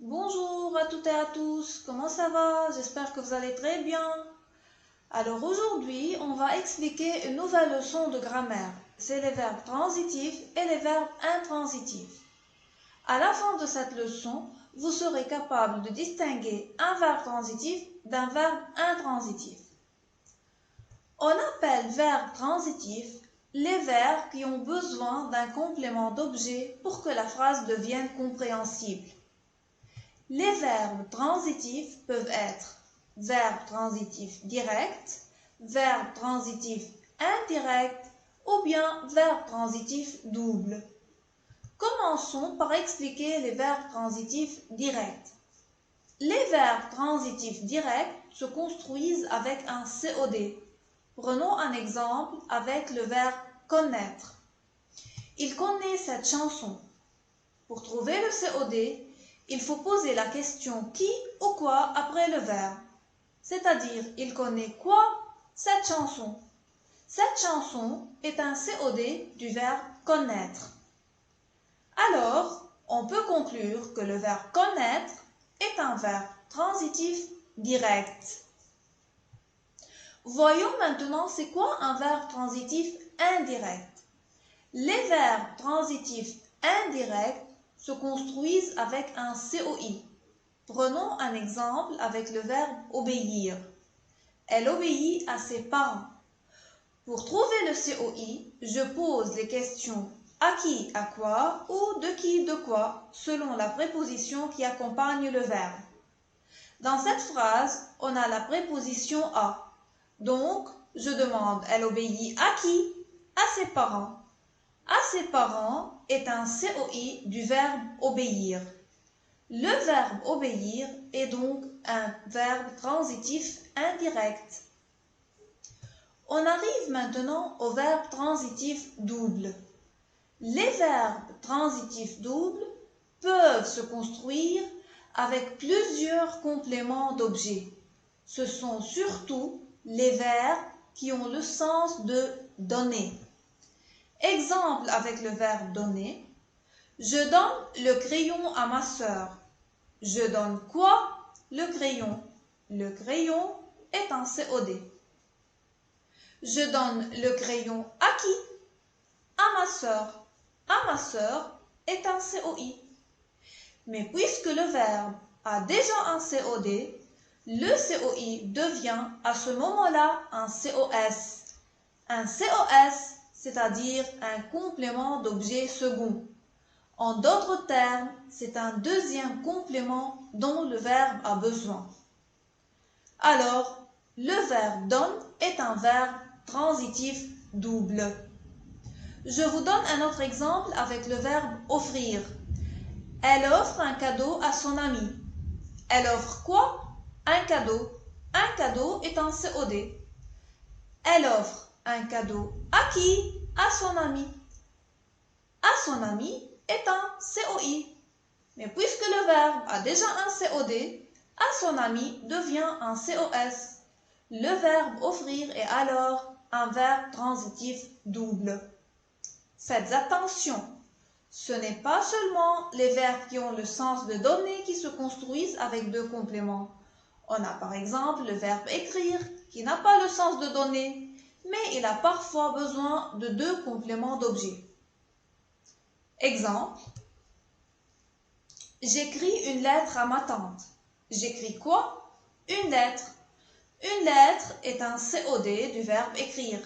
Bonjour à toutes et à tous, comment ça va? J'espère que vous allez très bien. Alors aujourd'hui, on va expliquer une nouvelle leçon de grammaire. C'est les verbes transitifs et les verbes intransitifs. À la fin de cette leçon, vous serez capable de distinguer un verbe transitif d'un verbe intransitif. On appelle verbes transitifs les verbes qui ont besoin d'un complément d'objet pour que la phrase devienne compréhensible. Les verbes transitifs peuvent être verbes transitifs directs, verbes transitifs indirects ou bien verbes transitifs doubles. Commençons par expliquer les verbes transitifs directs. Les verbes transitifs directs se construisent avec un COD. Prenons un exemple avec le verbe connaître. Il connaît cette chanson. Pour trouver le COD, il faut poser la question qui ou quoi après le verbe. C'est-à-dire, il connaît quoi? Cette chanson. Cette chanson est un COD du verbe connaître. Alors, on peut conclure que le verbe connaître est un verbe transitif direct. Voyons maintenant c'est quoi un verbe transitif indirect. Les verbes transitifs indirects se construisent avec un COI. Prenons un exemple avec le verbe obéir. Elle obéit à ses parents. Pour trouver le COI, je pose les questions à qui, à quoi ou de qui, de quoi, selon la préposition qui accompagne le verbe. Dans cette phrase, on a la préposition à. Donc, je demande, elle obéit à qui? À ses parents. À ses parents est un COI du verbe obéir. Le verbe obéir est donc un verbe transitif indirect. On arrive maintenant au verbe transitif double. Les verbes transitifs doubles peuvent se construire avec plusieurs compléments d'objets. Ce sont surtout les verbes qui ont le sens de donner. Exemple avec le verbe donner. Je donne le crayon à ma sœur. Je donne quoi? Le crayon. Le crayon est un COD. Je donne le crayon à qui? À ma sœur. À ma sœur est un COI. Mais puisque le verbe a déjà un COD, le COI devient à ce moment-là un COS. Un COS, c'est-à-dire un complément d'objet second. En d'autres termes, c'est un deuxième complément dont le verbe a besoin. Alors, le verbe donne est un verbe transitif double. Je vous donne un autre exemple avec le verbe offrir. Elle offre un cadeau à son ami. Elle offre quoi? Un cadeau. Un cadeau est un COD. Elle offre un cadeau à qui? À son ami. À son ami est un COI. Mais puisque le verbe a déjà un COD, à son ami devient un COS. Le verbe offrir est alors un verbe transitif double. Faites attention, ce n'est pas seulement les verbes qui ont le sens de donner qui se construisent avec deux compléments. On a par exemple le verbe écrire qui n'a pas le sens de donner, mais il a parfois besoin de deux compléments d'objet. Exemple. J'écris une lettre à ma tante. J'écris quoi? Une lettre. Une lettre est un COD du verbe écrire.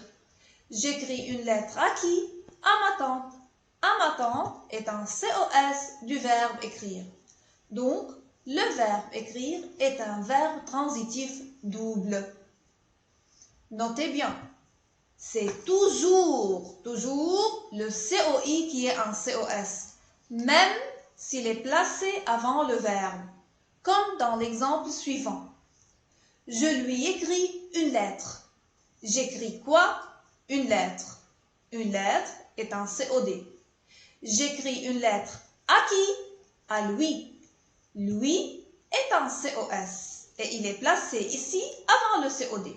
J'écris une lettre à qui? À ma tante. À ma tante est un COS du verbe écrire. Donc, le verbe écrire est un verbe transitif double. Notez bien, c'est toujours le COI qui est un COS, même s'il est placé avant le verbe, comme dans l'exemple suivant. Je lui écris une lettre. J'écris quoi? Une lettre. Une lettre est un COD. J'écris une lettre à qui? À lui. Lui est un COS et il est placé ici avant le COD.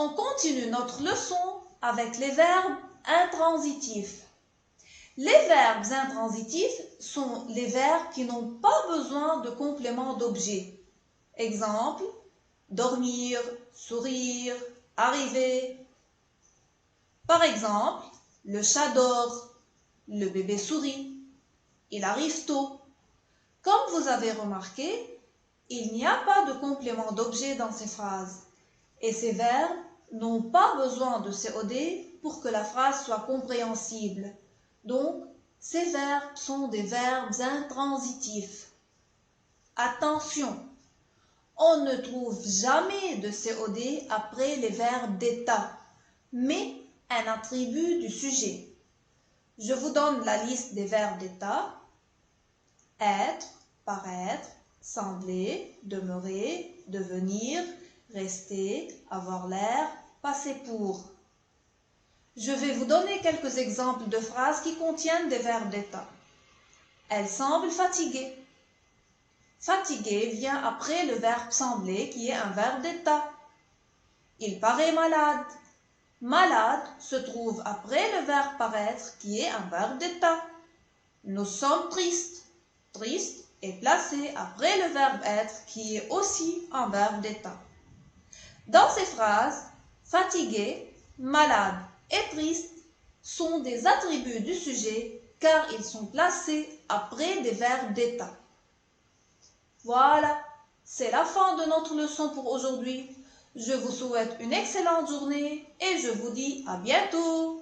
On continue notre leçon avec les verbes intransitifs. Les verbes intransitifs sont les verbes qui n'ont pas besoin de complément d'objet. Exemple, dormir, sourire, arriver. Par exemple, le chat dort, le bébé sourit, il arrive tôt. Comme vous avez remarqué, il n'y a pas de complément d'objet dans ces phrases. Et ces verbes n'ont pas besoin de COD pour que la phrase soit compréhensible. Donc, ces verbes sont des verbes intransitifs. Attention, on ne trouve jamais de COD après les verbes d'état, mais un attribut du sujet. Je vous donne la liste des verbes d'état. Être, paraître, sembler, demeurer, devenir, rester, avoir l'air, passer pour. Je vais vous donner quelques exemples de phrases qui contiennent des verbes d'état. Elle semble fatiguée. Fatigué vient après le verbe sembler qui est un verbe d'état. Il paraît malade. Malade se trouve après le verbe paraître qui est un verbe d'état. Nous sommes tristes. Triste est placé après le verbe être qui est aussi un verbe d'état. Dans ces phrases, fatigué, malade et triste sont des attributs du sujet car ils sont placés après des verbes d'état. Voilà, c'est la fin de notre leçon pour aujourd'hui. Je vous souhaite une excellente journée et je vous dis à bientôt.